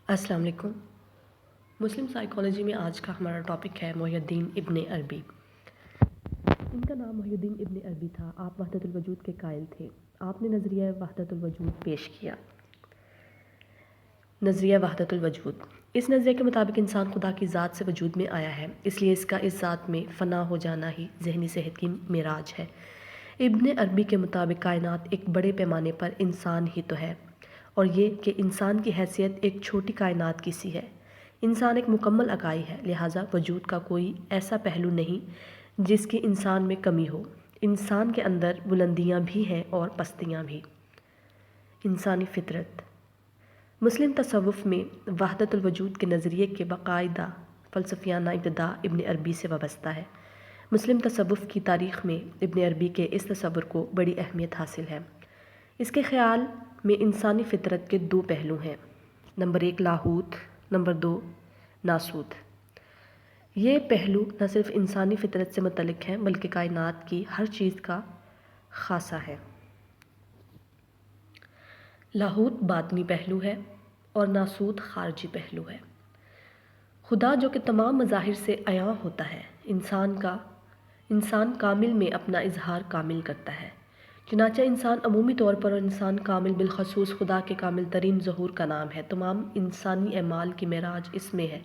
अस्सलाम वालेकुम। मुस्लिम साइकोलॉजी में आज का हमारा टॉपिक है मुहियुद्दीन इब्न अरबी। इनका नाम मुहियुद्दीन इब्न अरबी था। आप वहदतुल वजूद के कायल थे। आपने नज़रिया वहदतुल वजूद पेश किया। नज़रिया वहदतुल वजूद, इस नज़रिए के मुताबिक इंसान खुदा की ज़ात से वजूद में आया है, इसलिए इसका इस ज़ात में फ़ना हो जाना ही ज़हनी सेहत की मेराज है। इब्न अरबी के मुताबिक कायनात एक बड़े पैमाने पर इंसान ही तो है, और ये कि इंसान की हैसियत एक छोटी कायनात की सी है। इंसान एक मुकम्मल अकाई है, लिहाजा वजूद का कोई ऐसा पहलू नहीं जिसकी इंसान में कमी हो। इंसान के अंदर बुलंदियाँ भी हैं और पस्तियाँ भी। इंसानी फ़ितरत, मुस्लिम तसव्वुफ़ में वहदतुल वजूद के नज़रिए के बाकायदा फ़लसफ़ियाना इब्तिदा इब्न अरबी से वाबस्ता है। मुस्लिम तसव्वुफ़ की तारीख़ में इब्न अरबी के इस तसव्वुर को बड़ी अहमियत हासिल है। इसके ख़्याल में इंसानी फ़ितरत के दो पहलू हैं, नंबर 1 लाहूत, नंबर 2 नासूत। ये पहलू न सिर्फ़ इंसानी फ़ितरत से मुतल्लिक़ हैं बल्कि कायनात की हर चीज़ का ख़ासा है। लाहूत बातनी पहलू है और नासूत ख़ारजी पहलू है। खुदा जो कि तमाम मज़ाहिर से अयां होता है, इंसान कामिल में अपना इजहार कामिल करता है। चुनांचे इंसान अमूमी तौर पर और इंसान कामिल बिलखसूस खुदा के कामिल तरीन ज़हूर का नाम है। तमाम इंसानी अमाल की मेराज इसमें है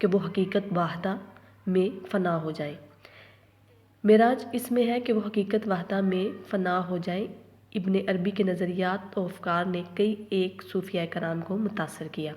कि वो हकीकत वाहदा में फ़ना हो जाए। मेराज इसमें है कि वो हकीकत वाहदा में फ़ना हो जाए। इब्न अरबी के नज़रियात और अफ़कार ने कई एक सूफिया कराम को मुतासर किया।